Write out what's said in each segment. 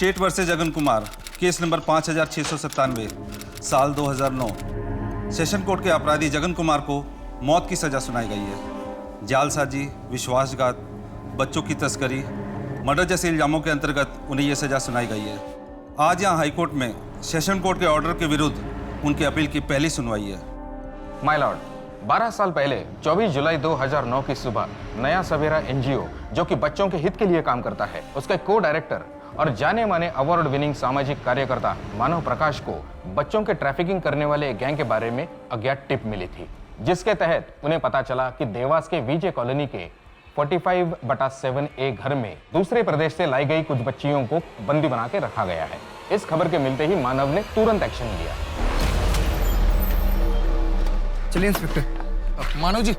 State versus Jagan Kumar, case number 5697, साल 2009। Session court के अपराधी जगन कुमार को मौत की सजा सुनाई गई है। जालसाजी, विश्वासघात, बच्चों की तस्करी, मर्डर जैसे इल्जामों के अंतर्गत उन्हें यह सजा सुनाई गई है। आज यहाँ हाईकोर्ट में सेशन कोर्ट के ऑर्डर के विरुद्ध उनकी अपील की पहली सुनवाई है। माय लॉर्ड, 12 साल पहले 24 जुलाई 2009 की सुबह नया सवेरा एनजीओ, जो कि बच्चों के हित के लिए काम करता है, उसके को डायरेक्टर और जाने माने अवार्ड विनिंग सामाजिक कार्यकर्ता मानव प्रकाश को बच्चों के ट्रैफिकिंग करने वाले एक गैंग के बारे में अज्ञात टिप मिली थी, जिसके तहत उन्हें पता चला कि देवास के विजय कॉलोनी के 45/7A घर में दूसरे प्रदेश से लाई गई कुछ बच्चियों को बंदी बना के रखा गया है। इस खबर के मिलते ही मानव ने तुरंत एक्शन लिया। चलिए इंस्पेक्टर। मानव जी,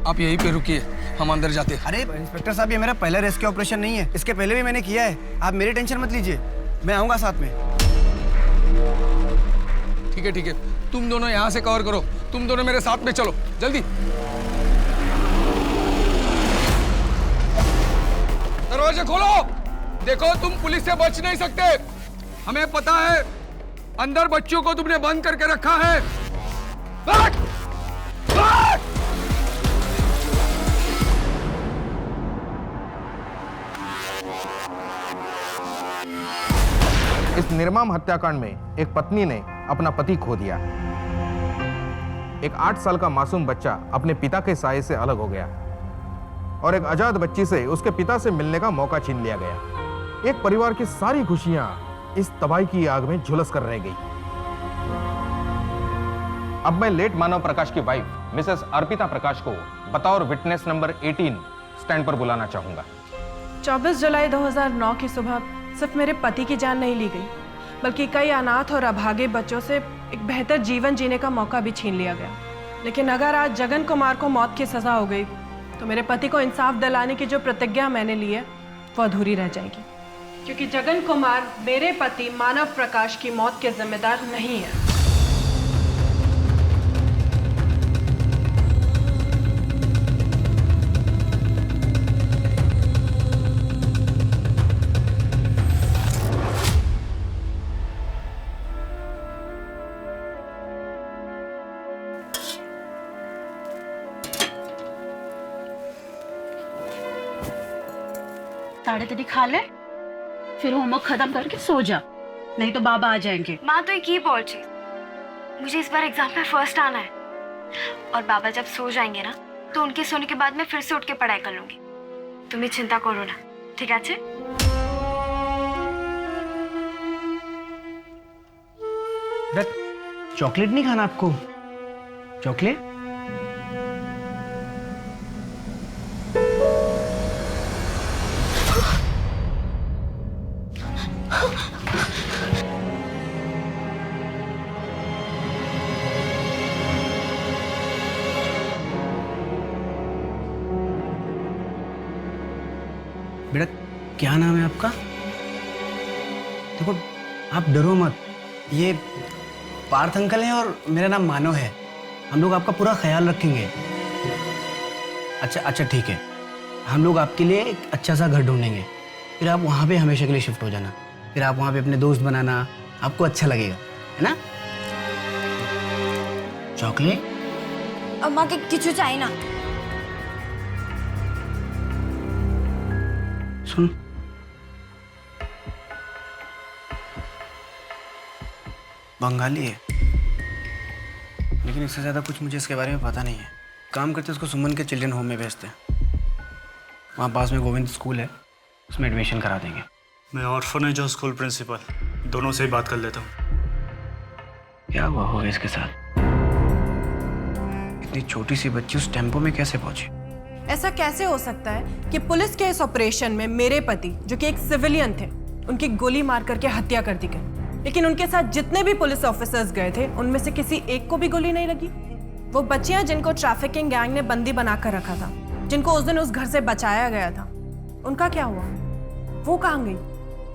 आप यहीं पे रुकिए, हम अंदर जाते हैं। अरे इंस्पेक्टर साहब, ये मेरा पहला रेस्क्यू ऑपरेशन नहीं है, इसके पहले भी मैंने किया है। आप मेरी टेंशन मत लीजिए, मैं आऊंगा साथ में। ठीक है, तुम दोनों यहाँ से कवर करो, तुम दोनों मेरे साथ में चलो, जल्दी। दरवाजे खोलो। देखो, तुम पुलिस से बच नहीं सकते, हमें पता है। अंदर बच्चों को तुमने बंद करके रखा है। भाग! भाग! इस निर्मम हत्याकांड में एक पत्नी ने अपना पति खो दिया। एक 8 साल का मासूम बच्चा अपने पिता के साये से अलग हो गया और एक आजाद बच्ची से उसके पिता से मिलने का मौका छीन लिया गया। एक परिवार की सारी खुशियां इस तबाही की आग में झुलस कर रह गई। अब मैं लेट मानव प्रकाश की वाइफ मिसेस अर्पिता प्रकाश को बतौर विटनेस नंबर 18 स्टैंड पर बुलाना चाहूंगा। 24 जुलाई 2009 की सुबह सिर्फ मेरे पति की जान नहीं ली गई, बल्कि कई अनाथ और अभागे बच्चों से एक बेहतर जीवन जीने का मौका भी छीन लिया गया। लेकिन अगर आज जगन कुमार को मौत की सजा हो गई तो मेरे पति को इंसाफ दिलाने की जो प्रतिज्ञा मैंने ली है वो अधूरी रह जाएगी, क्योंकि जगन कुमार मेरे पति मानव प्रकाश की मौत के जिम्मेदार नहीं है। साढ़े तरी खा ले, फिर होमवर्क खत्म करके सो जा, नहीं तो बाबा आ जाएंगे। माँ तो एक ही बोल चीज, मुझे इस बार एग्जाम में फर्स्ट आना है, और बाबा जब सो जाएंगे ना तो उनके सोने के बाद मैं फिर से उठ के पढ़ाई कर लूंगी। तुम्हें चिंता करो ना, ठीक है? चॉकलेट नहीं खाना आपको? चॉकलेट? बेटा, क्या नाम है आपका? देखो, आप डरो मत, ये पार्थ अंकल हैं और मेरा नाम मानव है। हम लोग आपका पूरा ख्याल रखेंगे। अच्छा ठीक है, हम लोग आपके लिए एक अच्छा सा घर ढूंढेंगे, फिर आप वहाँ पे हमेशा के लिए शिफ्ट हो जाना। फिर आप वहाँ पे अपने दोस्त बनाना, आपको अच्छा लगेगा, है ना? चॉकलेट? अम्मा के किचू चाहिए ना। सुन, बंगाली है, लेकिन इससे ज्यादा कुछ मुझे इसके बारे में पता नहीं है। काम करते उसको सुमन के चिल्ड्रन होम में भेजते हैं। वहाँ पास में गोविंद स्कूल है, उसमें एडमिशन करा देंगे। मैं ऑर्फनेज और स्कूल प्रिंसिपल दोनों से ही बात कर लेता हूँ। क्या हुआ होगा इसके साथ? इतनी छोटी सी बच्ची उस टेम्पो में कैसे पहुंची? ऐसा कैसे हो सकता है कि पुलिस के इस ऑपरेशन में मेरे पति, जो कि एक सिविलियन थे, उनकी गोली मार करके हत्या कर दी गई, लेकिन उनके साथ जितने भी पुलिस ऑफिसर्स गए थे उनमें से किसी एक को भी गोली नहीं लगी। वो बच्चियां जिनको ट्रैफिकिंग गैंग ने बंदी बनाकर रखा था, जिनको उस दिन उस घर से बचाया गया था, उनका क्या हुआ? वो कहाँ गई?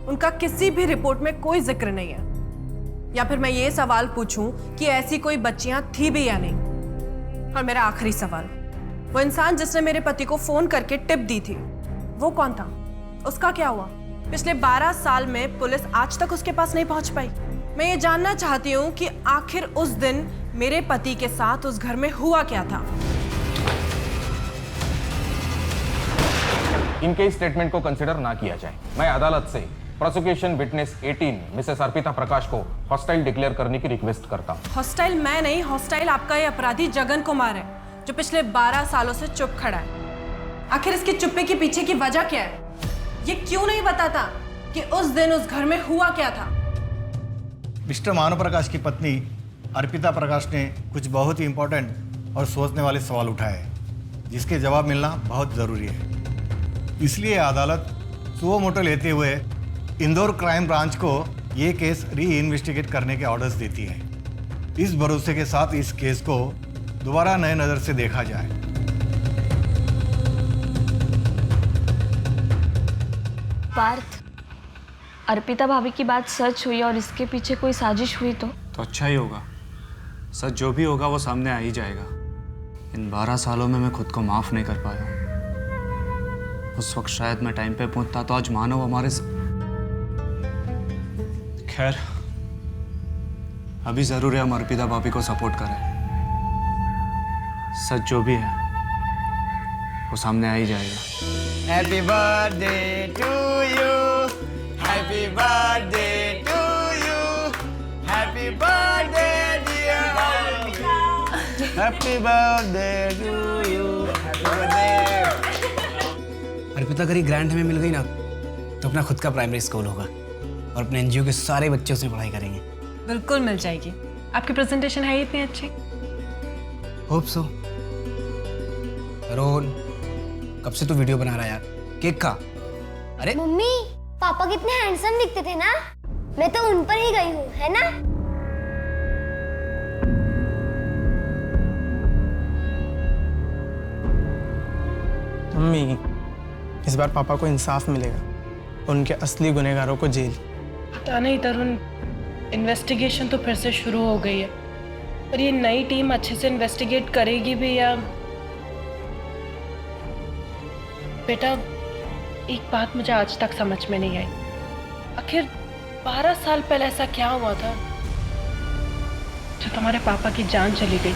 उनका किसी भी रिपोर्ट में कोई जिक्र नहीं है। या फिर मैं ये सवाल पूछूं कि ऐसी कोई बच्चियां थी भी या नहीं? और मेरा आखिरी सवाल, वो इंसान जिसने मेरे पति को फोन करके टिप दी थी, वो कौन था? उसका क्या हुआ? पिछले 12 साल में पुलिस आज तक उसके पास नहीं पहुंच पाई। मैं ये जानना चाहती हूँ कि आखिर उस दिन मेरे पति के साथ उस घर में हुआ क्या था। इनके इस स्टेटमेंट को कंसिडर ना किया जाए। मैं अदालत से प्रोसिक्यूशन विटनेस 18 मिसेस अर्पिता प्रकाश को हॉस्टाइल डिक्लेयर करने की रिक्वेस्ट करता हूँ। हॉस्टाइल मैं नहीं, हॉस्टाइल आपका ये अपराधी जगन कुमार है, जो पिछले 12 सालों से चुप खड़ा है। आखिर इसकी चुप्पे के पीछे की वजह क्या है? ये क्यों नहीं बताता कि उस दिन उस घर में हुआ क्या था? मिस्टर मानव प्रकाश की पत्नी अर्पिता प्रकाश ने कुछ बहुत ही इंपॉर्टेंट और सोचने वाले सवाल उठाए, जिसके जवाब मिलना बहुत ज़रूरी है। इसलिए अदालत सुओ मोटो लेते हुए इंदौर क्राइम ब्रांच को ये केस री इन्वेस्टिगेट करने के ऑर्डर्स देती है। इस भरोसे के साथ इस केस को दोबारा नए नज़र से देखा जाए। पार्थ, अर्पिता भाभी की बात सच हुई और इसके पीछे कोई साजिश हुई तो अच्छा ही होगा। सच जो भी होगा वो सामने आ ही जाएगा। इन 12 सालों में मैं खुद को माफ़ नहीं कर पाया हूँ। उस वक्त शायद मैं टाइम पे पहुंचता तो आज मानव हमारे खैर, अभी ज़रूर है हम अर्पिता भाभी को सपोर्ट करें। सच जो भी है वो सामने आ ही जाएगा। Happy birthday to you, happy birthday to you, happy birthday dear happy birthday to you, happy birthday. Arpita करी ग्रांट हमें मिल गई ना तो अपना खुद का प्राइमरी स्कूल होगा और अपने एनजीओ के सारे बच्चे उसमें पढ़ाई करेंगे। बिल्कुल मिल जाएगी। आपकी प्रेजेंटेशन है ही इतनी अच्छी। Hope so. रोहन, कब से तू वीडियो बना रहा है यार? केक खा। अरे मम्मी, पापा कितने हैंडसम दिखते थे ना। मैं तो उन पर ही गई हूँ, है ना? मम्मी, इस बार पापा को इंसाफ मिलेगा। उनके असली गुनहगारों को जेल। पता नहीं तरुण, इन्वेस्टिगेशन तो फिर से शुरू हो गई है, पर ये नई टीम अच्छे से इन्वेस्टिगेट करेगी भी या? बेटा, एक बात मुझे आज तक समझ में नहीं आई। आखिर 12 साल पहले ऐसा क्या हुआ था जो तुम्हारे पापा की जान चली गई?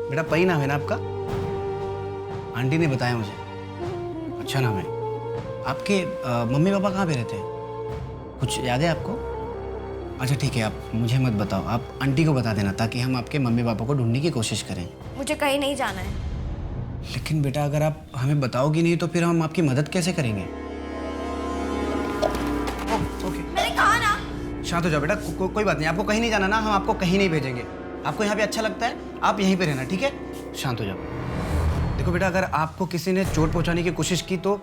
बेटा परी नाम है ना आपका? आंटी ने बताया मुझे। अच्छा नाम है। आपके मम्मी पापा कहाँ पे रहते हैं? कुछ याद है आपको? अच्छा ठीक है, आप मुझे मत बताओ, आप आंटी को बता देना ताकि हम आपके मम्मी पापा को ढूंढने की कोशिश करें। मुझे कहीं नहीं जाना है। लेकिन बेटा अगर आप हमें बताओगी नहीं तो फिर हम आपकी मदद कैसे करेंगे? ओके, मैंने कहा ना। शांत हो जाओ बेटा, कोई बात नहीं, आपको कहीं नहीं जाना ना, हम आपको कहीं नहीं भेजेंगे। आपको यहाँ पे अच्छा लगता है, आप यहीं पे रहना, ठीक है? शांत हो जाओ। देखो बेटा, अगर आपको किसी ने चोट पहुँचाने की कोशिश की तो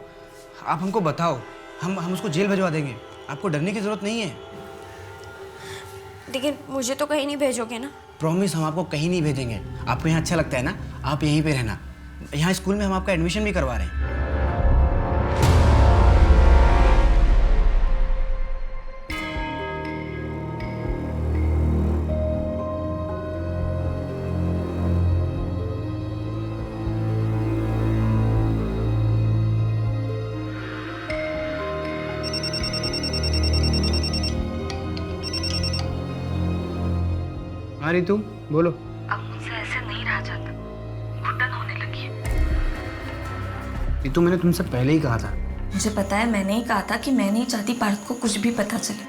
आप हमको बताओ, हम उसको जेल भिजवा देंगे। आपको डरने की जरूरत नहीं है। लेकिन मुझे तो कहीं नहीं भेजोगे ना? प्रॉमिस, हम आपको कहीं नहीं भेजेंगे। आपको यहाँ अच्छा लगता है ना, आप यहीं पे रहना। यहाँ स्कूल में हम आपका एडमिशन भी करवा रहे हैं। हाँ रितु, बोलो। अब मुझसे ऐसे नहीं रहा जाता, घुटन होने लगी है। रितु, मैंने तुमसे पहले ही कहा था। मुझे पता है, मैंने ही कहा था कि मैं नहीं चाहती पार्थ को कुछ भी पता चले,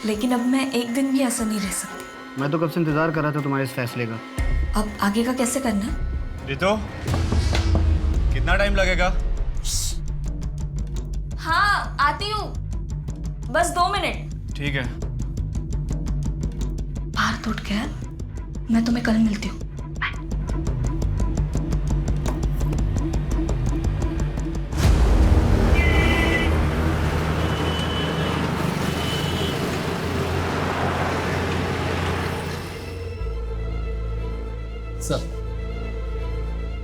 लेकिन अब मैं एक दिन भी ऐसा नहीं रह सकती। मैं तो कब से इंतजार कर रहा था तुम्हारे इस फैसले का। अब आगे का कैसे करना है? रितु, कितना टाइम लगेगा? हाँ, आती हूँ, बस 2 मिनट। ठीक है। पार्थ उठ गया, मैं तुम्हें कल मिलती हूँ।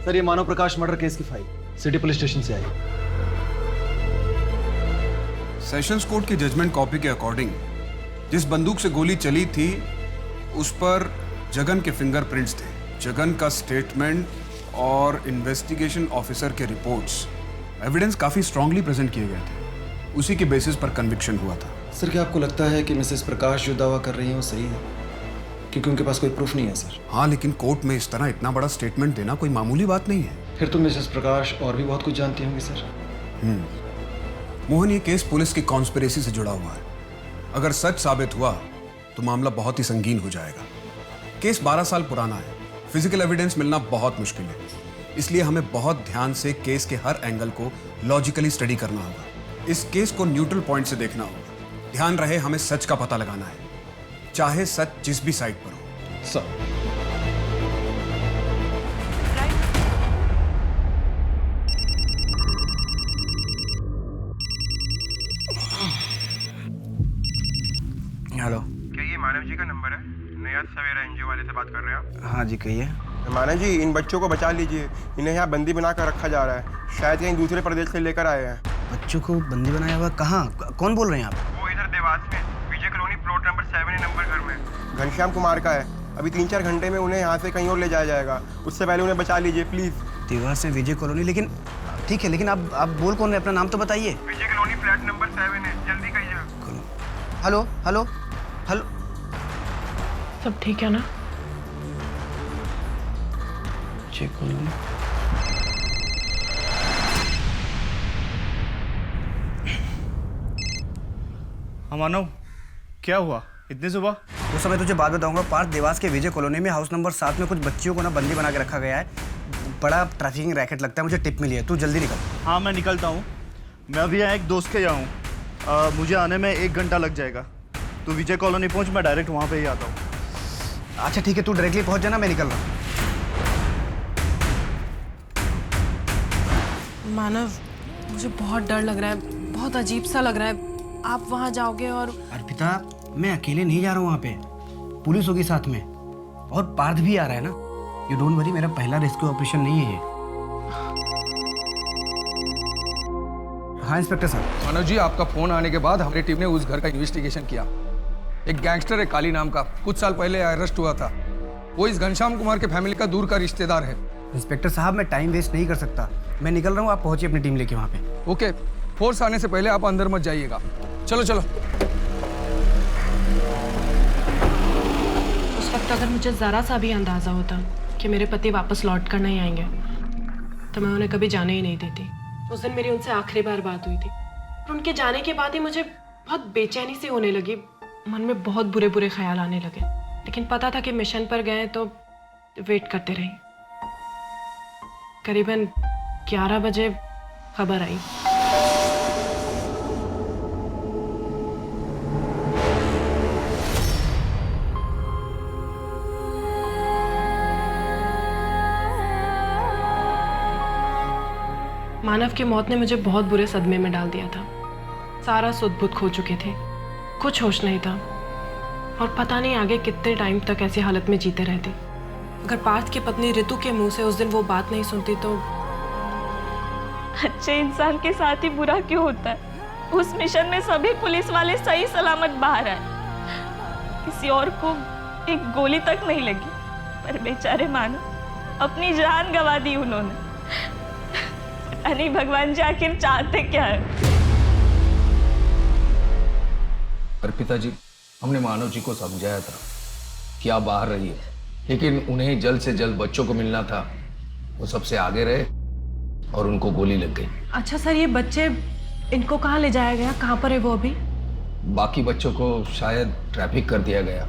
सर, ये मानव प्रकाश मर्डर केस की फाइल सिटी पुलिस स्टेशन से आई। सेशंस कोर्ट की जजमेंट कॉपी के अकॉर्डिंग जिस बंदूक से गोली चली थी उस पर जगन के फिंगरप्रिंट्स थे। जगन का स्टेटमेंट और इन्वेस्टिगेशन ऑफिसर के रिपोर्ट्स एविडेंस काफी स्ट्रांगली प्रेजेंट किए गए थे। उसी के बेसिस पर कन्विक्शन हुआ था। सर, क्या आपको लगता है कि मिसेस प्रकाश जो दावा कर रही हैं वो सही है? क्योंकि उनके पास कोई प्रूफ नहीं है सर। हाँ, लेकिन कोर्ट में इस तरह इतना बड़ा स्टेटमेंट देना कोई मामूली बात नहीं है। फिर तो मिसेस प्रकाश और भी बहुत कुछ जानती होंगी सर। मोहन, ये केस पुलिस की कॉन्स्पिरेसी से जुड़ा हुआ है। अगर सच साबित हुआ तो मामला बहुत ही संगीन हो जाएगा। केस 12 साल पुराना है, फिजिकल एविडेंस मिलना बहुत मुश्किल है। इसलिए हमें बहुत ध्यान से केस के हर एंगल को लॉजिकली स्टडी करना होगा। इस केस को न्यूट्रल पॉइंट से देखना होगा। ध्यान रहे, हमें सच का पता लगाना है, चाहे सच जिस भी साइड पर हो। सर, हेलो, क्या ये मानव जी का नंबर है? नया सवेरा एनजीओ वाले से बात कर रहे हैं आप? हाँ जी, कहिए। मानव जी, इन बच्चों को बचा लीजिए। इन्हें यहाँ बंदी बना कर रखा जा रहा है। शायद कहीं दूसरे प्रदेश से लेकर आए हैं। बच्चों को बंदी बनाया हुआ? कहाँ? कौन बोल रहे हैं आप? वो इधर देवास में विजय कॉलोनी प्लॉट नंबर 7 नंबर घर में घनश्याम कुमार का है। अभी 3-4 घंटे में उन्हें यहाँ से कहीं और ले जाया जाएगा। उससे पहले उन्हें बचा लीजिए प्लीज। देवास में विजय कॉलोनी? लेकिन ठीक है, लेकिन आप बोल कौन रहे? अपना नाम तो बताइए। विजय कॉलोनी फ्लैट नंबर 7 है, जल्दी कहिए। हेलो हेलो हेलो, सब ठीक है ना? विजय कॉलोनी। हाँ मानव, क्या हुआ इतनी सुबह? उस समय तुझे बात बताऊंगा। पार्थ, देवास के विजय कॉलोनी में हाउस नंबर 7 में कुछ बच्चियों को ना बंदी बना के रखा गया है। बड़ा ट्रैफिकिंग रैकेट लगता है, मुझे टिप मिली है। तू जल्दी निकल। हाँ मैं निकलता हूँ। मैं अभी यहाँ एक दोस्त के यहाँ हूँ। मुझे आने में 1 घंटा लग जाएगा। तू विजय कॉलोनी पहुँच, मैं डायरेक्ट वहाँ पे ही आता हूँ। अच्छा ठीक है, तू डायरेक्टली पहुँच जाना, मैं निकल रहा हूँ। मानव, मुझे बहुत डर लग रहा है, बहुत अजीब सा लग रहा है। आप वहाँ जाओगे और... अर्पिता, मैं अकेले नहीं जा रहा हूँ वहाँ पे, पुलिस होगी साथ में, और पार्थ भी आ रहा है ना। यू डोंट वरी, मेरा पहला रेस्क्यू ऑपरेशन नहीं है ये। हाँ इंस्पेक्टर साहब। मानव जी, आपका फोन आने के बाद हमारी टीम ने उस घर का इन्वेस्टिगेशन किया। एक गैंगस्टर है काली नाम का, कुछ साल पहले अरेस्ट हुआ था। वो इस घनश्याम कुमार के फैमिली का दूर का रिश्तेदार है। इंस्पेक्टर साहब, मैं टाइम वेस्ट नहीं कर सकता, मैं निकल रहा हूँ। आप पहुंचिए अपनी टीम लेके वहाँ पे। ओके, फोर्स आने से पहले आप अंदर मत जाइएगा। चलो चलो। उस वक्त अगर मुझे ज़रा सा भी अंदाज़ा होता कि मेरे पति वापस लौट कर नहीं आएंगे तो मैं उन्हें कभी जाने ही नहीं देती। उस दिन मेरी उनसे आखिरी बार बात हुई थी और उनके जाने के बाद ही मुझे बहुत बेचैनी सी होने लगी। मन में बहुत बुरे बुरे ख्याल आने लगे, लेकिन पता था कि मिशन पर गए तो वेट करते रही। करीबन 11 बजे खबर आई। मानव की मौत ने मुझे बहुत बुरे सदमे में डाल दिया था। सारा सुध-बुध खो चुके थे, कुछ होश नहीं था और पता नहीं आगे कितने टाइम तक ऐसी हालत में जीते रहते। अगर पार्थ की पत्नी ऋतु के मुंह से उस दिन वो बात नहीं सुनती तो... अच्छे इंसान के साथ ही बुरा क्यों होता है? उस मिशन में सभी पुलिस वाले सही सलामत बाहर आए, किसी और को एक गोली तक नहीं लगी, पर बेचारे मानव अपनी जान गंवा दी उन्होंने। अरे भगवान जी, आखिर चाहते क्या है? अर्पिता जी, हमने मानव जी को समझाया था कि आप बाहर रहिए, लेकिन उन्हें जल्द से जल्द बच्चों को मिलना था। वो सबसे आगे रहे और उनको गोली लग गई। अच्छा सर, ये बच्चे, इनको कहाँ ले जाया गया? कहाँ पर है वो अभी? बाकी बच्चों को शायद ट्रैफिक कर दिया गया।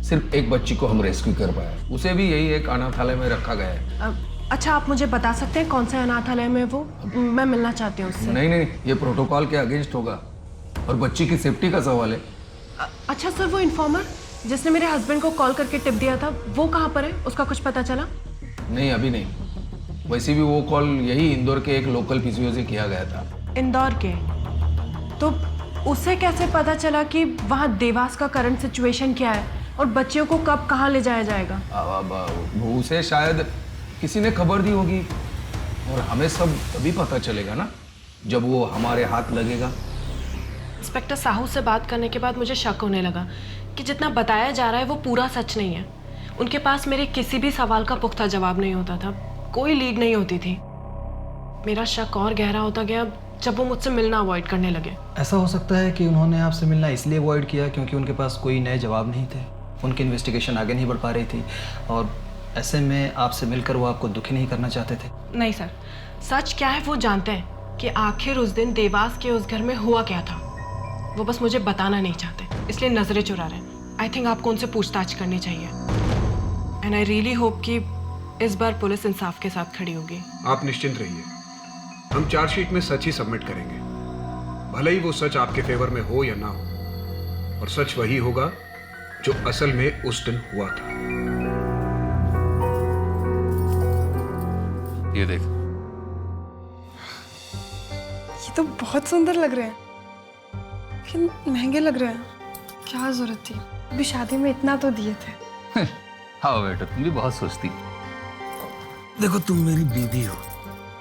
सिर्फ एक बच्ची को हम रेस्क्यू कर पाए, उसे भी यही एक अनाथालय में रखा गया है। अच्छा, आप मुझे बता सकते हैं कौन से अनाथालय में वो? मैं मिलना चाहती हूँ उससे। नहीं, ये प्रोटोकॉल के अगेंस्ट होगा और बच्ची की सेफ्टी का सवाल है। अच्छा सर, वो इन्फॉर्मर जिसने मेरे हस्बैंड को कॉल करके टिप दिया था, वो कहाँ पर है? उसका कुछ पता चला? नहीं, अभी नहीं। वैसे भी वो कॉल यही इंदौर के एक लोकल पीसीओ से किया गया था। इंदौर के? तो उसे कैसे पता चला कि वहाँ देवास का करंट सिचुएशन क्या है और बच्चियों को कब कहाँ ले जाया जाएगा? उसे शायद किसी ने खबर दी होगी और हमें सब तभी पता चलेगा ना जब वो हमारे हाथ लगेगा। इंस्पेक्टर साहू से बात करने के बाद मुझे शक होने लगा कि जितना बताया जा रहा है वो पूरा सच नहीं है। उनके पास मेरे किसी भी सवाल का पुख्ता जवाब नहीं होता था, कोई लीड नहीं होती थी। मेरा शक और गहरा होता गया जब वो मुझसे मिलना अवॉइड करने लगे। ऐसा हो सकता है कि उन्होंने आपसे मिलना इसलिए अवॉइड किया क्योंकि उनके पास कोई नए जवाब नहीं थे, उनकी इन्वेस्टिगेशन आगे नहीं बढ़ पा रही थी और ऐसे में आपसे मिलकर वो आपको दुखी नहीं करना चाहते थे। नहीं सर, सच क्या है वो जानते हैं कि आखिर उस दिन देवास के उस घर में हुआ क्या था। वो बस मुझे बताना नहीं चाहते, इसलिए नजरें चुरा रहे हैं। आई थिंक आपको उनसे पूछताछ करनी चाहिए एंड आई रियली होप कि इस बार पुलिस इंसाफ के साथ खड़ी होगी। आप निश्चिंत रहिए, हम चार्जशीट में सच ही सबमिट करेंगे, भले ही वो सच आपके फेवर में हो या ना हो। और सच वही होगा जो असल में उस दिन हुआ था। ये देख, ये तो बहुत सुंदर लग रहे हैं, लेकिन महंगे लग रहे हैं। क्या जरूरत थी, अभी शादी में इतना तो दिए थे। हाँ बेटा, तुम भी बहुत सोचती। देखो तुम मेरी बीवी हो,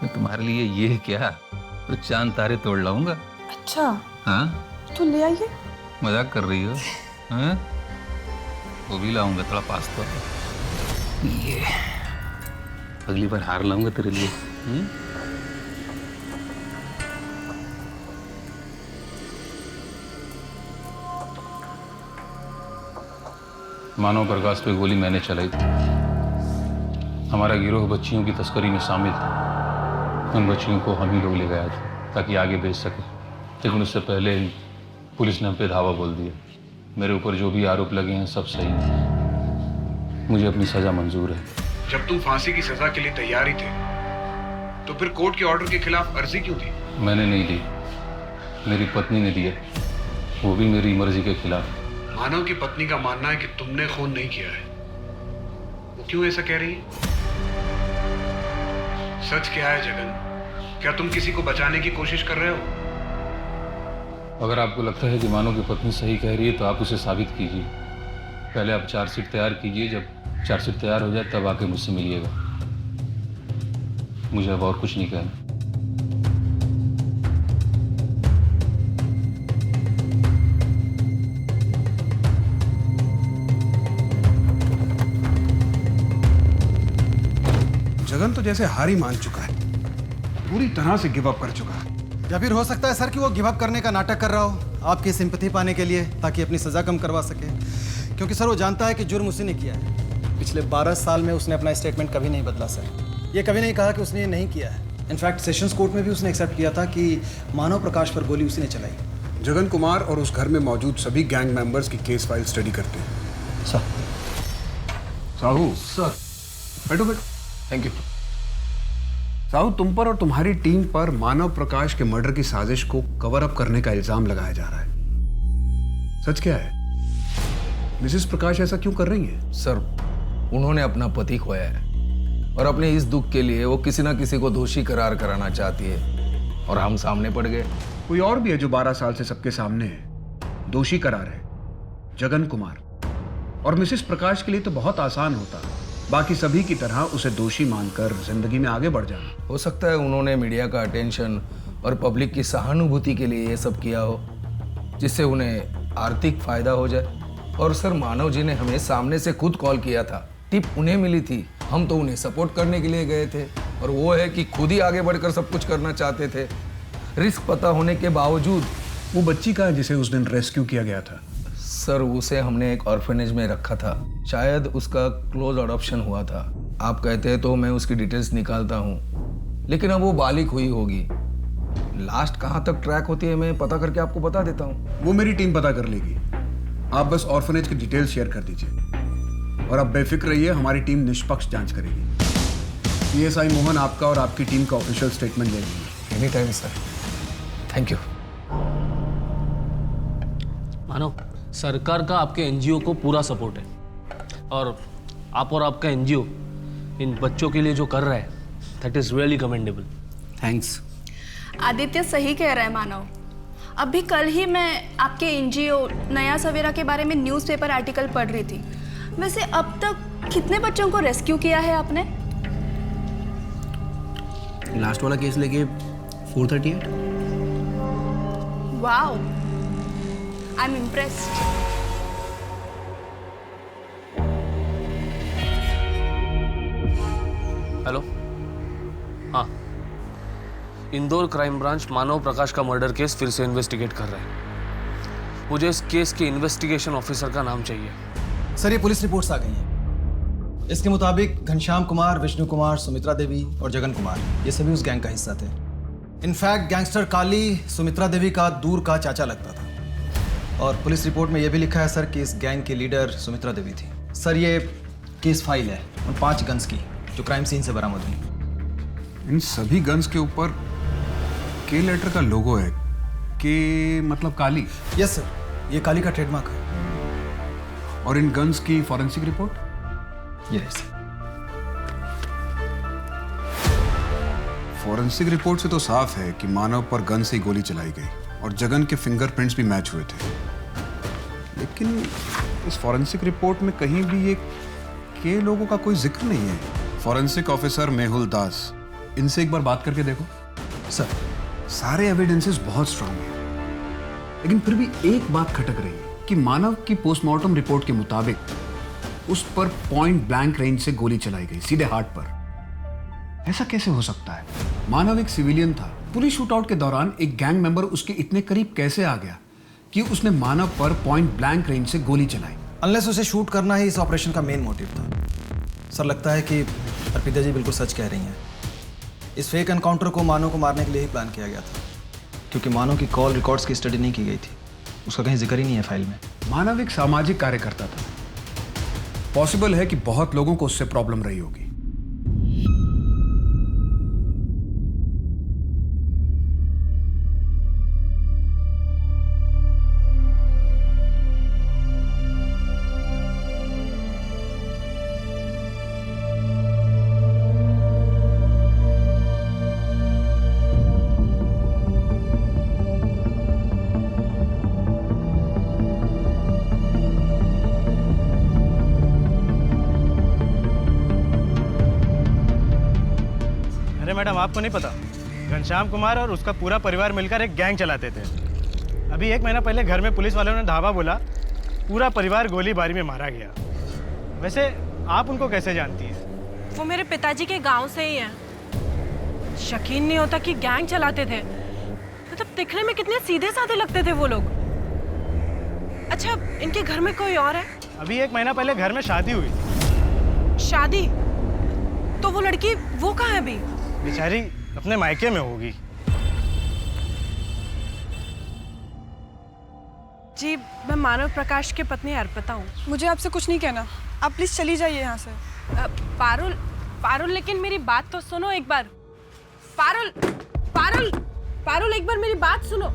मैं तुम्हारे लिए ये क्या तो चांद तारे तोड़ लाऊंगा। अच्छा हाँ तो ले आइए। मजाक कर रही हो? हाँ वो भी लाऊंगा, थोड़ा पास तो ये अगली बार हार लाऊंगा तेरे लिए। मानव प्रकाश पे गोली मैंने चलाई थी। हमारा गिरोह बच्चियों की तस्करी में शामिल था। उन बच्चियों को हम ही लोग ले गया था ताकि आगे बेच सके, लेकिन उससे पहले ही पुलिस ने हम पे धावा बोल दिया। मेरे ऊपर जो भी आरोप लगे हैं सब सही है, मुझे अपनी सजा मंजूर है। जब तुम फांसी की सजा के लिए तैयार ही थे तो फिर कोर्ट के ऑर्डर के खिलाफ अर्जी क्यों दी? मैंने नहीं दी, मेरी पत्नी ने दिया, वो भी मेरी मर्जी के खिलाफ। मानव की पत्नी का मानना है कि तुमने खून नहीं किया है। वो क्यों ऐसा कह रही है? सच क्या है जगन? क्या तुम किसी को बचाने की कोशिश कर रहे हो? अगर आपको लगता है कि मानव की पत्नी सही कह रही है तो आप उसे साबित कीजिए। पहले आप चार्जशीट तैयार कीजिए, जब चार्जशीट तैयार हो जाए तब आके मुझसे मिलिएगा। मुझे अब और कुछ नहीं कहना। जगन तो जैसे हार ही मान चुका है, पूरी तरह से गिव अप कर चुका है। या फिर हो सकता है सर कि वो गिव अप करने का नाटक कर रहा हो आपकी सिंपैथी पाने के लिए, ताकि अपनी सज़ा कम करवा सके। क्योंकि सर वो जानता है कि जुर्म उसी ने किया है। पिछले 12 साल में उसने अपना स्टेटमेंट कभी नहीं बदला सर। ये कभी नहीं कहा कि उसने ये नहीं किया है। इनफैक्ट सेशंस कोर्ट में भी उसने एक्सेप्ट किया था कि मानव प्रकाश पर गोली उसी ने चलाई। जगन कुमार और उस घर में मौजूद सभी गैंग मेंबर्स की केस फाइल स्टडी करते हैं। सर। साहू सर। बैठो बैठो। Thank you. साहू, तुम पर और तुम्हारी टीम पर मानव प्रकाश के मर्डर की साजिश को कवर अप करने का इल्जाम लगाया जा रहा है। सच क्या है? मिसेस प्रकाश ऐसा क्यों कर रही है? सर, उन्होंने अपना पति खोया है और अपने इस दुख के लिए वो किसी ना किसी को दोषी करार कराना चाहती है और हम सामने पड़ गए। कोई और भी है जो 12 साल से सबके सामने है, दोषी करार है, जगन कुमार। और मिसेस प्रकाश के लिए तो बहुत आसान होता, बाकी सभी की तरह उसे दोषी मानकर जिंदगी में आगे बढ़ जाना। हो सकता है उन्होंने मीडिया का अटेंशन और पब्लिक की सहानुभूति के लिए ये सब किया हो, जिससे उन्हें आर्थिक फायदा हो जाए। और सर, मानव जी ने हमें सामने से खुद कॉल किया था, टिप उन्हें मिली थी, हम तो उन्हें सपोर्ट करने के लिए गए थे। और वो है कि खुद ही आगे बढ़कर सब कुछ करना चाहते थे, रिस्क पता होने के बावजूद। वो बच्ची का जिसे उस दिन रेस्क्यू किया गया था? सर, उसे हमने एक ऑर्फनेज में रखा था, शायद उसका क्लोज अडॉप्शन हुआ था। आप कहते हैं तो मैं उसकी डिटेल्स निकालता हूँ, लेकिन अब वो बालिग हुई होगी। लास्ट कहाँ तक ट्रैक होती है मैं पता करके आपको बता देता हूँ। वो मेरी टीम पता कर लेगी, आप बस ऑर्फनेज की डिटेल्स शेयर कर दीजिए। और अब बेफिक्र रहिए, हमारी टीम निष्पक्ष जांच करेगी। पीएसआई मोहन आपका और आपकी टीम का ऑफिशियल स्टेटमेंट ले लेंगे। Any time sir. Thank you. मानो, सरकार का आपके एनजीओ को पूरा सपोर्ट है और आप और आपका एनजीओ इन बच्चों के लिए जो कर रहा है, that is really commendable. Thanks. Aditya सही कह रहा है मानव। अभी कल ही मैं आपके एनजीओ नया सवेरा के बारे में न्यूज़पेपर आर्टिकल पढ़ रही थी। वैसे अब तक कितने बच्चों को रेस्क्यू किया है आपने? लास्ट वाला केस लेके 438। Wow, I am impressed. Hello, हाँ, इंदौर क्राइम ब्रांच मानव प्रकाश का मर्डर केस फिर से इन्वेस्टिगेट कर रहे हैं। मुझे इस केस के इन्वेस्टिगेशन ऑफिसर का नाम चाहिए। सर, ये पुलिस रिपोर्ट्स आ गई हैं। इसके मुताबिक घनश्याम कुमार, विष्णु कुमार, सुमित्रा देवी और जगन कुमार ये सभी उस गैंग का हिस्सा थे। इनफैक्ट गैंगस्टर काली सुमित्रा देवी का दूर का चाचा लगता था। और पुलिस रिपोर्ट में यह भी लिखा है सर कि इस गैंग की लीडर सुमित्रा देवी थी। सर, ये केस फाइल है उन 5 गन्स की जो क्राइम सीन से बरामद हुई। इन सभी गन्स के ऊपर के लेटर का लोगो है। के मतलब काली? यस सर, ये काली का ट्रेडमार्क है। और इन गन्स की forensic report? Yes. Forensic report से तो साफ है कि मानव पर गन से ही गोली चलाई गई और जगन के फिंगरप्रिंट्स भी मैच हुए थे। लेकिन इस फॉरेंसिक रिपोर्ट में कहीं भी ये के लोगों का कोई जिक्र नहीं है। फॉरेंसिक ऑफिसर मेहुल दास, इनसे एक बार बात करके देखो। सर, सारे एविडेंसेस बहुत स्ट्रांग हैं, लेकिन फिर भी एक बात खटक रही है कि मानव की पोस्टमार्टम रिपोर्ट के मुताबिक उस पर पॉइंट ब्लैंक रेंज से गोली चलाई गई, सीधे हार्ट पर। ऐसा कैसे हो सकता है? मानव एक सिविलियन था। पुलिस शूटआउट के दौरान एक गैंग मेंबर उसके इतने करीब कैसे आ गया कि उसने मानव पर पॉइंट ब्लैंक रेंज से गोली चलाई? अनलेस उसे शूट करना ही इस ऑपरेशन का मेन मोटिव था। सर, लगता है कि अर्पिता जी बिल्कुल सच कह रही हैं। इस फेक एनकाउंटर को मानव को मारने के लिए ही प्लान किया गया था, क्योंकि मानव की कॉल रिकॉर्ड्स की स्टडी नहीं की गई थी। उसका कहीं जिक्र ही नहीं है फाइल में। मानव एक सामाजिक कार्यकर्ता था। पॉसिबल है कि बहुत लोगों को उससे प्रॉब्लम रही होगी। मैडम, आपको नहीं पता, घनश्याम कुमार और उसका पूरा परिवार मिलकर एक गैंग चलाते थे। अभी 1 महीना पहले घर में पुलिस वालों ने धावा बोला, पूरा परिवार गोलीबारी में मारा गया। वैसे आप उनको कैसे जानती हैं? वो मेरे पिताजी के गांव से ही हैं। यकीन नहीं होता कि गैंग चलाते थे। मतलब दिखने में कितने सीधे साधे लगते थे वो लोग। अच्छा, इनके घर में कोई और है? अभी 1 महीना पहले घर में शादी हुई थी। शादी? तो वो लड़की वो कहाँ है अभी? बेचारी अपने मायके में होगी। जी, मैं मानव प्रकाश की पत्नी अर्पिता हूँ। मुझे आपसे कुछ नहीं कहना, आप प्लीज चली जाइए यहाँ से। पारुल, पारुल, लेकिन मेरी बात तो सुनो एक बार। पारुल, पारुल, पारुल, एक बार मेरी बात सुनो।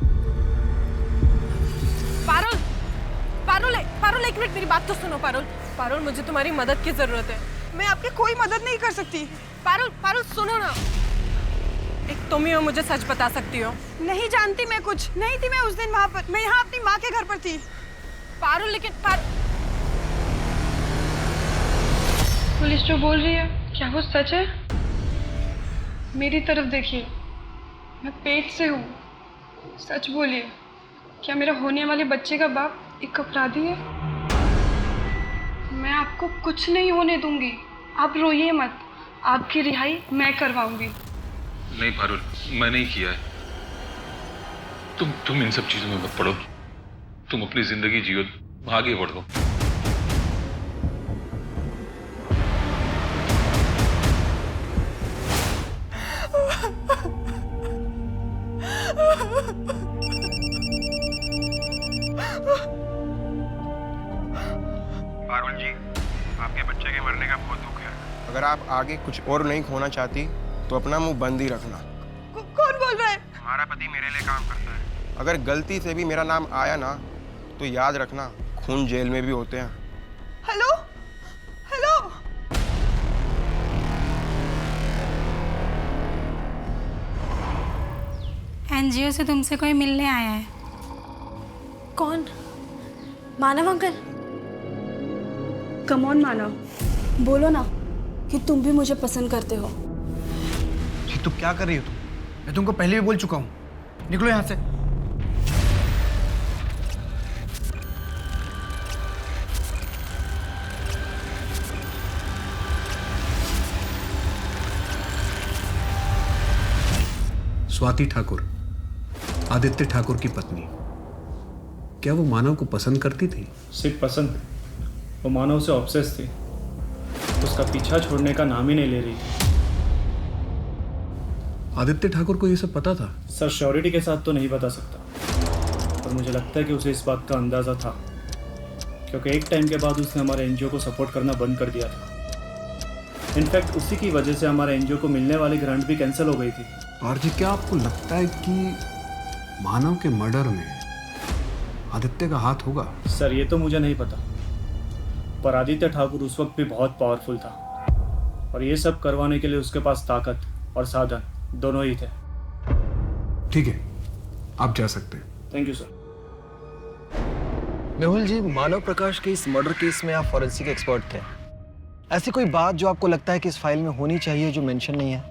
पारुल, पारुल, पारुल, 1 मिनट मेरी बात तो सुनो। पारुल, पारुल, मुझे तुम्हारी मदद की जरूरत है। मैं आपकी कोई मदद नहीं कर सकती। पारुल, पारुल, सुनो ना। एक तुम ही हो, मुझे सच बता सकती हो। नहीं जानती मैं कुछ। नहीं थी मैं उस दिन वहाँ पर। मैं यहाँ अपनी माँ के घर पर थी। पारुल, लेकिन पुलिस जो बोल रही है, क्या वो सच है? मेरी तरफ देखिए, मैं पेट से हूँ। सच बोलिए, क्या मेरा होने वाले बच्चे का बाप एक अपराधी है? मैं आपको कुछ नहीं होने दूंगी। आप रोइए मत, आपकी रिहाई मैं करवाऊंगी। नहीं पारुल, मैं नहीं किया है। तुम इन सब चीजों में मत पड़ो। तुम अपनी जिंदगी जियो, आगे बढ़ो। पारुल जी, आपके बच्चे के मरने का बहुत दुख है। अगर आप आगे कुछ और नहीं खोना चाहती तो अपना मुंह बंद ही रखना। कौन बोल रहा है? हमारा पति मेरे लिए काम करता है। अगर गलती से भी मेरा नाम आया ना, तो याद रखना, खून जेल में भी होते हैं। Hello, hello. एनजीओ से तुमसे कोई मिलने आया है। कौन? मानव अंकल? कम ऑन मानव, बोलो ना कि तुम भी मुझे पसंद करते हो। तुम क्या कर रही हो? मैं तुमको पहले भी बोल चुका हूँ, निकलो यहाँ से। स्वाति ठाकुर, आदित्य ठाकुर की पत्नी, क्या वो मानव को पसंद करती थी? सिर्फ पसंद, वो मानव से ऑब्सेस थी। उसका पीछा छोड़ने का नाम ही नहीं ले रही थी। आदित्य ठाकुर को ये सब पता था? सर, श्योरिटी के साथ तो नहीं बता सकता, पर मुझे लगता है कि उसे इस बात का अंदाज़ा था, क्योंकि एक टाइम के बाद उसने हमारे एनजीओ को सपोर्ट करना बंद कर दिया था। इनफैक्ट उसी की वजह से हमारे एनजीओ को मिलने वाली ग्रांट भी कैंसिल हो गई थी। आरजी, क्या आपको लगता है कि मानव के मर्डर में आदित्य का हाथ होगा? सर, ये तो मुझे नहीं पता, पर आदित्य ठाकुर उस वक्त भी बहुत पावरफुल था, और ये सब करवाने के लिए उसके पास ताकत और साधन दोनों ही थे। ठीक है, आप जा सकते हैं। Thank you sir. Mehul ji, Manav Prakash के इस मर्डर केस में आप फॉरेंसिक एक्सपर्ट थे। ऐसी कोई बात जो आपको लगता है कि इस फाइल में होनी चाहिए जो मेंशन नहीं है?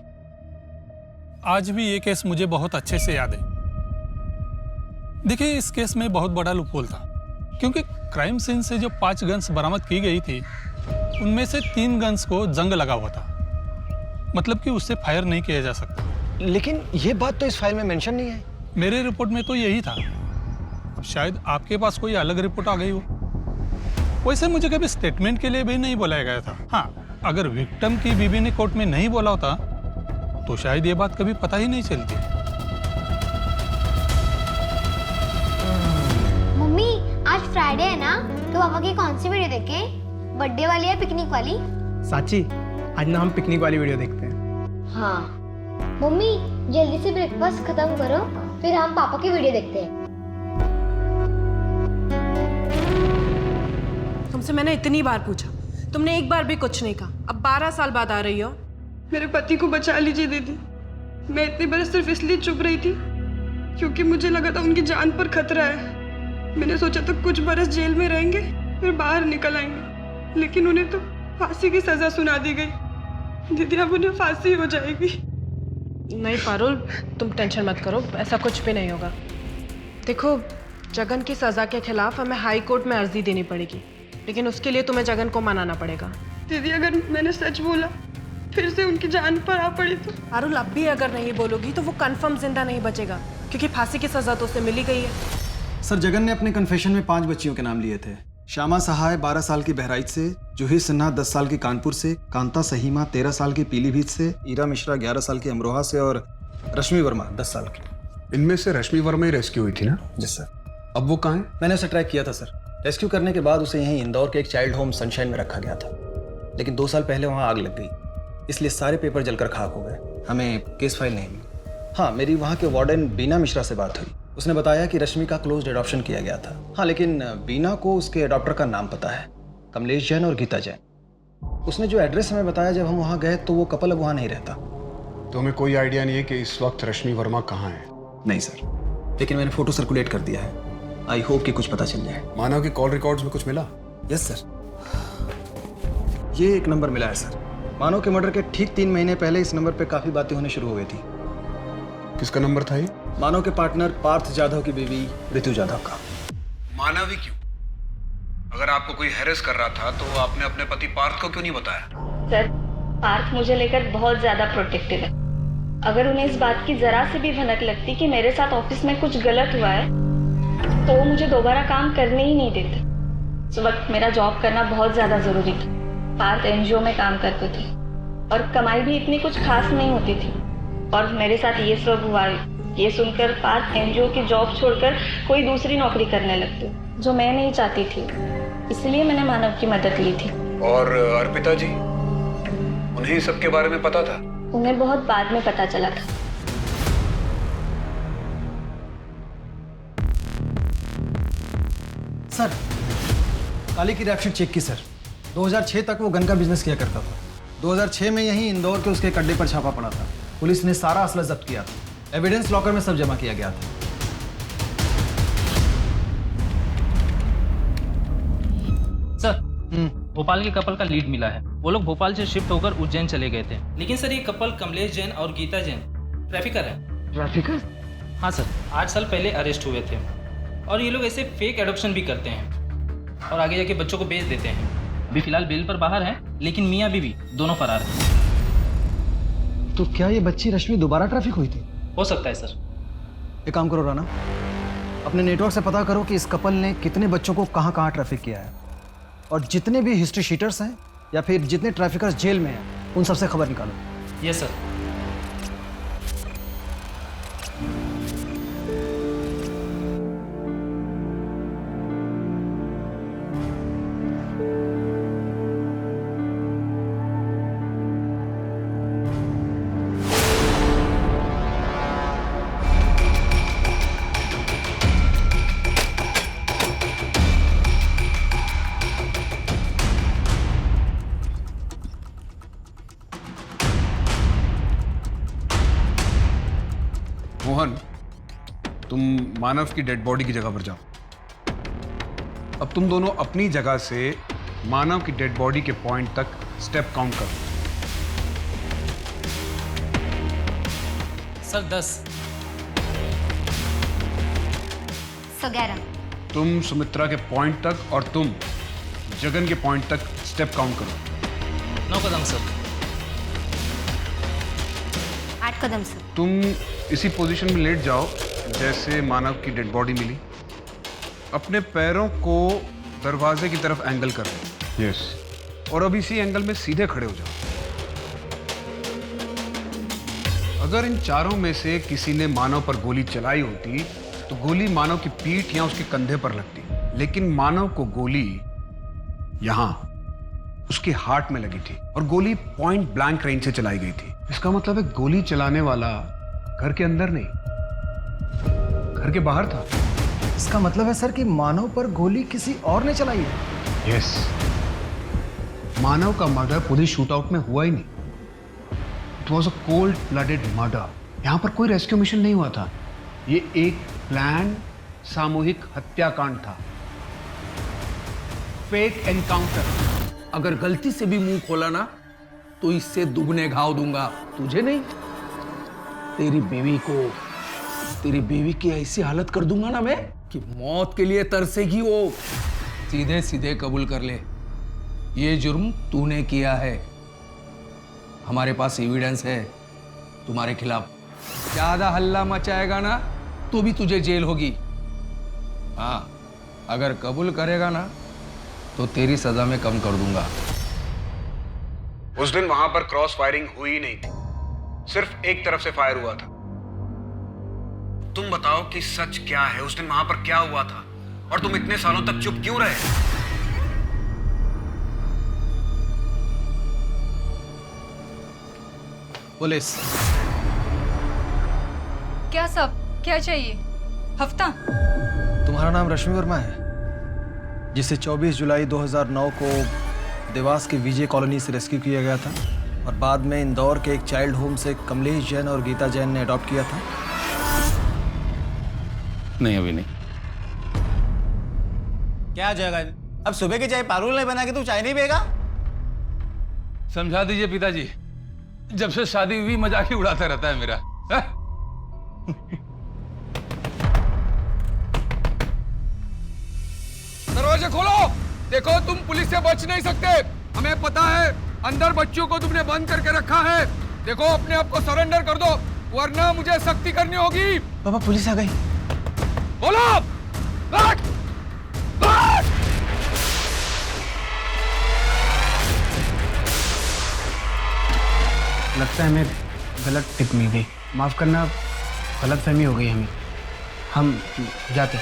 आज भी ये केस मुझे बहुत अच्छे से याद है। देखिए, इस केस में बहुत बड़ा लूपहोल था, क्योंकि क्राइम सीन से जो 5 गन्स बरामद की गई थी, उनमें से 3 गन्स को जंग लगा हुआ था, मतलब कि उससे फायर नहीं किया जा सकता। लेकिन ये बात तो इस फाइल में मेंशन नहीं है। मेरे रिपोर्ट में तो यही था, अब शायद आपके पास कोई अलग रिपोर्ट आ गई हो। वैसे मुझे कभी स्टेटमेंट के लिए भी नहीं बुलाया गया था। हाँ, अगर विक्टिम की बीवी ने कोर्ट में नहीं बोला होता तो शायद ये बात कभी पता ही नहीं चलती। मम्मी, आज फ्राइडे है ना, तो पापा की कौन सी वीडियो देखें? बर्थडे वाली या पिकनिक वाली? साची, आज ना हम पिकनिक वाली वीडियो देखते हैं। हाँ। मम्मी, जल्दी से ब्रेकफास्ट खत्म करो, फिर हम पापा की वीडियो देखते हैं। तुमसे मैंने इतनी बार पूछा, तुमने एक बार भी कुछ नहीं कहा। अब 12 साल बाद आ रही हो। मेरे पति को बचा लीजिए दीदी। मैं इतने बरस सिर्फ इसलिए चुप रही थी क्योंकि मुझे लगा था उनकी जान पर खतरा है। मैंने सोचा था कुछ बरस जेल में रहेंगे, फिर बाहर निकल आएंगे, लेकिन उन्हें तो फांसी की सजा सुना दी गई। दीदी, अब उन्हें फांसी हो जाएगी। नहीं पारुल, तुम टेंशन मत करो, ऐसा कुछ भी नहीं होगा। देखो, जगन की सजा के खिलाफ हमें हाई कोर्ट में अर्जी देनी पड़ेगी, लेकिन उसके लिए तुम्हें जगन को मनाना पड़ेगा। दीदी, अगर मैंने सच बोला फिर से उनकी जान पर आ पड़ी तो? पारुल, अब भी अगर नहीं बोलोगी तो वो कंफर्म जिंदा नहीं बचेगा, क्योंकि फांसी की सजा तो उसे मिली गई है। सर, जगन ने अपने कन्फेशन में 5 बच्चियों के नाम लिए थे। श्यामा सहाय 12 साल की बहराइच से, जूही सिन्हा 10 साल की कानपुर से, कांता सहीमा 13 साल की पीलीभीत से, ईरा मिश्रा 11 साल की अमरोहा से और रश्मि वर्मा 10 साल की। इनमें से रश्मि वर्मा ही रेस्क्यू हुई थी ना? जी सर। अब वो कहाँ है? मैंने उसे ट्रैक किया था सर। रेस्क्यू करने के बाद उसे यहीं इंदौर के एक चाइल्ड होम सनशाइन में रखा गया था, लेकिन 2 साल पहले वहाँ आग लग गई, इसलिए सारे पेपर जलकर खाक हो गए। हमें केस फाइल नहीं मिली। हाँ, मेरी वहाँ के वार्डन बीना मिश्रा से बात हुई। उसने बताया कि रश्मि का क्लोज्ड एडॉप्शन किया गया था। हाँ, लेकिन बीना को उसके एडॉप्टर का नाम पता है, कमलेश जैन और गीता जैन। उसने जो एड्रेस हमें बताया जब हम वहाँ गए, तो वो कपल अब वहाँ नहीं रहता। तो हमें कोई आइडिया नहीं है कि इस वक्त रश्मि वर्मा कहाँ है? नहीं सर, लेकिन मैंने फोटो सर्कुलेट कर दिया है। आई होप कि कुछ पता चल जाए। मानव के कॉल रिकॉर्ड्स में कुछ मिला? यस सर, ये एक नंबर मिला है सर। मानव के मर्डर के ठीक 3 महीने पहले इस नंबर पे काफी बातें होने शुरू हो गई थी। किसका नंबर था ये? मानव के पार्टनर पार्थ जाधव की बीवी ऋतु जाधव का। मानव ही क्यों? अगर आपको कोई हैरेस कर रहा था तो आपने अपने पति पार्थ को क्यों नहीं बताया? सर, पार्थ मुझे लेकर बहुत ज्यादा प्रोटेक्टिव है। अगर उन्हें इस बात की जरा से भी भनक लगती कि मेरे साथ ऑफिस में कुछ गलत हुआ है, तो वो मुझे दोबारा काम करने ही नहीं देते। उस वक्त मेरा जॉब करना बहुत ज्यादा जरूरी था। पार्थ एनजीओ में काम करते थे और कमाई भी इतनी कुछ खास नहीं होती थी, और मेरे साथ ये सब हुआ, ये सुनकर पार्थ एनजीओ की जॉब छोड़कर कोई दूसरी नौकरी करने लगते, जो मैं नहीं चाहती थी। इसलिए मैंने मानव की मदद ली थी। और अर्पिता जी, उन्हें सबके बारे में पता था? उन्हें बहुत बाद में पता चला था। सर, काली की रैपशीट चेक की सर। 2006 तक वो गन का बिजनेस किया करता था। 2006 में यहीं इंदौर के उसके अड्डे पर छापा पड़ा था। पुलिस ने सारा असला जब्त किया था। एविडेंस लॉकर में सब जमा किया गया था। सर, भोपाल के कपल का लीड मिला है। वो लोग भोपाल से शिफ्ट होकर उज्जैन चले गए थे। लेकिन सर ये कपल कमलेश जैन और गीता जैन ट्रैफिकर है। ट्रैफिकर? हाँ सर, 8 साल पहले अरेस्ट हुए थे और ये लोग ऐसे फेक एडॉप्शन भी करते हैं और आगे जाके बच्चों को बेच देते हैं। अभी फिलहाल बेल पर बाहर हैं, लेकिन मियाँ बीवी दोनों फरार हैं। तो क्या ये बच्ची रश्मि दोबारा ट्रैफिक हुई थी? हो सकता है सर। एक काम करो राना, अपने नेटवर्क से पता करो कि इस कपल ने कितने बच्चों को कहाँ कहाँ ट्रैफिक किया है, और जितने भी हिस्ट्री शीटर्स हैं या फिर जितने ट्रैफिकर्स जेल में हैं उन सबसे खबर निकालो। Yes sir. मोहन, तुम मानव की डेड बॉडी की जगह पर जाओ। अब तुम दोनों अपनी जगह से मानव की डेड बॉडी के पॉइंट तक स्टेप काउंट करो। सर 10। 11। तुम सुमित्रा के पॉइंट तक और तुम जगन के पॉइंट तक स्टेप काउंट करो। 9 कदम सर। 8 कदम सर। तुम इसी पोजीशन में लेट जाओ जैसे मानव की डेड बॉडी मिली। अपने पैरों को दरवाजे की तरफ एंगल कर दो। यस। और अब इसी एंगल में सीधे खड़े हो जाओ। अगर इन चारों में से किसी ने मानव पर गोली चलाई होती तो गोली मानव की पीठ या उसके कंधे पर लगती, लेकिन मानव को गोली यहां उसके हार्ट में लगी थी और गोली पॉइंट ब्लैंक रेंज से चलाई गई थी। इसका मतलब है गोली चलाने वाला घर के अंदर नहीं, घर के बाहर था। इसका मतलब है सर कि मानव पर गोली किसी और ने चलाई है। यस। मानव का मर्डर पुलिस शूटआउट में हुआ ही नहीं। It was a cold blooded murder. यहां पर कोई रेस्क्यू मिशन नहीं हुआ था। ये एक प्लान सामूहिक हत्याकांड था, फेक एनकाउंटर। अगर गलती से भी मुंह खोला ना तो इससे दुगने घाव दूंगा, तुझे नहीं, तेरी बीवी की ऐसी हालत कर दूंगा ना मैं कि मौत के लिए तरसेगी वो। सीधे सीधे कबूल कर ले, ये जुर्म तूने किया है। हमारे पास एविडेंस है तुम्हारे खिलाफ। ज्यादा हल्ला मचाएगा ना तो भी तुझे जेल होगी। हाँ, अगर कबूल करेगा ना तो तेरी सजा में कम कर दूंगा। उस दिन वहां पर क्रॉस फायरिंग हुई नहीं थी, सिर्फ एक तरफ से फायर हुआ था। तुम बताओ कि सच क्या है, उस दिन वहां पर क्या हुआ था और तुम इतने सालों तक चुप क्यों रहे? पुलिस। क्या सब, क्या चाहिए? हफ्ता? तुम्हारा नाम रश्मि वर्मा है, जिसे 24 जुलाई 2009 को देवास के विजय कॉलोनी से रेस्क्यू किया गया था और बाद में इंदौर के एक चाइल्ड होम से कमलेश जैन और गीता जैन ने अडॉप्ट किया था। नहीं, अभी नहीं। क्या जगन, अब सुबह की चाय पारुल नहीं बना के तू चाय नहीं पिएगा? समझा दीजिए पिताजी, जब से शादी हुई मजाक ही उड़ाता रहता है मेरा। दरवाजे खोलो। देखो, तुम पुलिस से बच नहीं सकते। हमें पता है अंदर बच्चों को तुमने बंद करके रखा है। देखो, अपने आप को सरेंडर कर दो वरना मुझे सख्ती करनी होगी। पापा पुलिस आ गई। बोलो। बैठ, बैठ। लगता है हमें गलत टिप मिल गई। माफ करना, गलत फहमी हो गई हमें। हम जाते।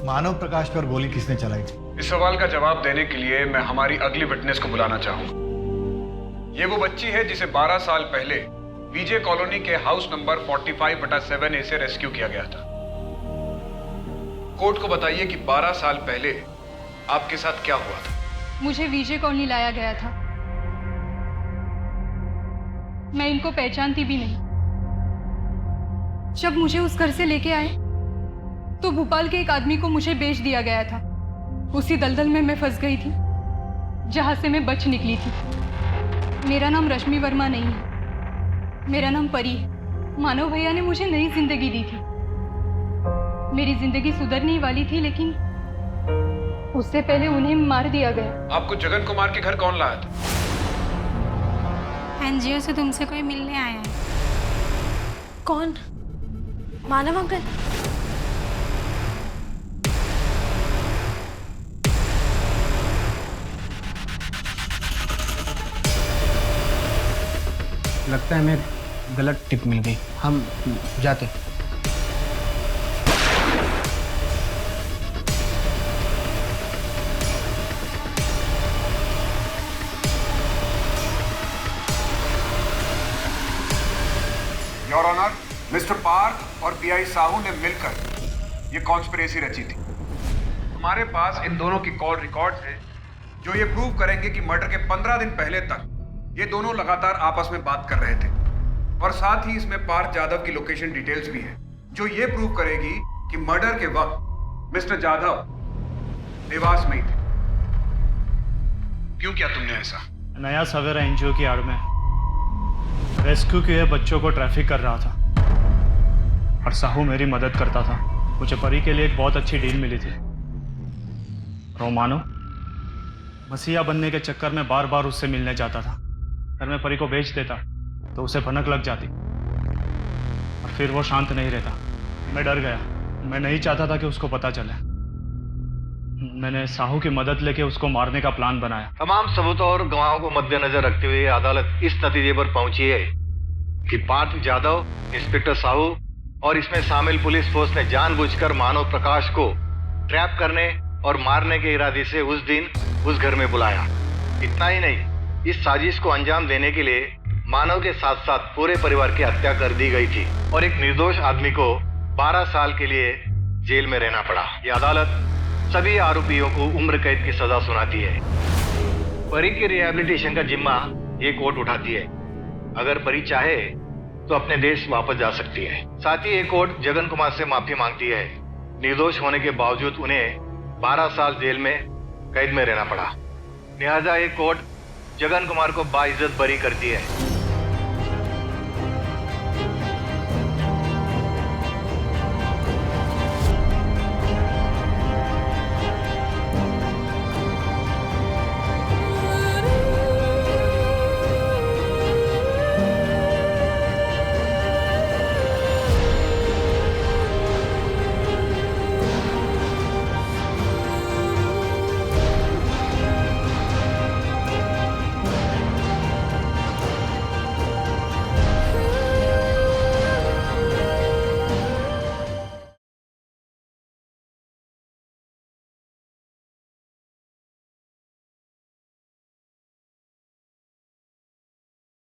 मानव प्रकाश पर गोली किसने चलाई? इस सवाल का जवाब देने के लिए मैं हमारी अगली विटनेस को बुलाना चाहूंगा। ये वो बच्ची है जिसे 12 साल पहले विजय कॉलोनी के हाउस नंबर 45/7A से रेस्क्यू किया गया था। कोर्ट को बताइए कि 12 साल पहले आपके साथ क्या हुआ था? मुझे विजय कॉलोनी लाया गया था। मैं इनको पहचानती भी नहीं। जब मुझे उस घर से लेके आए तो भोपाल के एक आदमी को मुझे बेच दिया गया था। उसी दलदल में मैं फंस गई थी जहाँ से मैं बच निकली थी। मेरा नाम रश्मि वर्मा नहीं है, मेरा नाम परी है। मानव भैया ने मुझे नई जिंदगी दी थी। मेरी जिंदगी सुधरने वाली थी, लेकिन उससे पहले उन्हें मार दिया गया। आपको जगन कुमार के घर कौन लाया था? एनजीओ से तुमसे कोई मिलने आया है। कौन? मानव अंकल? लगता है हमें गलत टिप मिल गई, हम जाते। योर ऑनर, मिस्टर पार्थ और पीआई साहू ने मिलकर ये कॉन्स्पिरेसी रची थी। हमारे पास इन दोनों की कॉल रिकॉर्ड्स हैं जो ये प्रूव करेंगे कि मर्डर के 15 दिन पहले तक ये दोनों लगातार आपस में बात कर रहे थे। और साथ ही इसमें पार्थ जाधव की लोकेशन डिटेल्स भी है जो ये प्रूव करेगी कि मर्डर के वक्त मिस्टर जाधव निवास में ही थे। क्यों किया तुमने ऐसा? नया सवेरा एनजीओ की आड़ में रेस्क्यू किए बच्चों को ट्रैफिक कर रहा था और साहू मेरी मदद करता था। मुझे परी के लिए एक बहुत अच्छी डील मिली थी। और मानो मसीहा बनने के चक्कर में बार बार उससे मिलने जाता था। अगर मैं परी को बेच देता तो उसे भनक लग जाती और फिर वो शांत नहीं रहता। मैं डर गया, मैं नहीं चाहता था कि उसको पता चले। मैंने साहू की मदद लेके उसको मारने का प्लान बनाया। तमाम सबूतों और गवाहों को मद्देनजर रखते हुए अदालत इस नतीजे पर पहुंची है कि पार्थ जाधव, इंस्पेक्टर साहू और इसमें शामिल पुलिस फोर्स ने जानबूझकर मानव प्रकाश को ट्रैप करने और मारने के इरादे से उस दिन उस घर में बुलाया। इतना ही नहीं, इस साजिश को अंजाम देने के लिए मानव के साथ साथ पूरे परिवार की हत्या कर दी गई थी और एक निर्दोष आदमी को 12 साल के लिए जेल में रहना पड़ा। ये अदालत सभी आरोपियों को उम्र कैद की सजा सुनाती है। परी के रिहैबिलिटेशन का जिम्मा ये कोर्ट उठाती है। अगर परी चाहे तो अपने देश वापस जा सकती है। साथ ही ये कोर्ट जगन कुमार से माफी मांगती है। निर्दोष होने के बावजूद उन्हें 12 साल जेल में कैद में रहना पड़ा। लिहाजा ये कोर्ट जगन कुमार को बाइज्जत बरी करती है।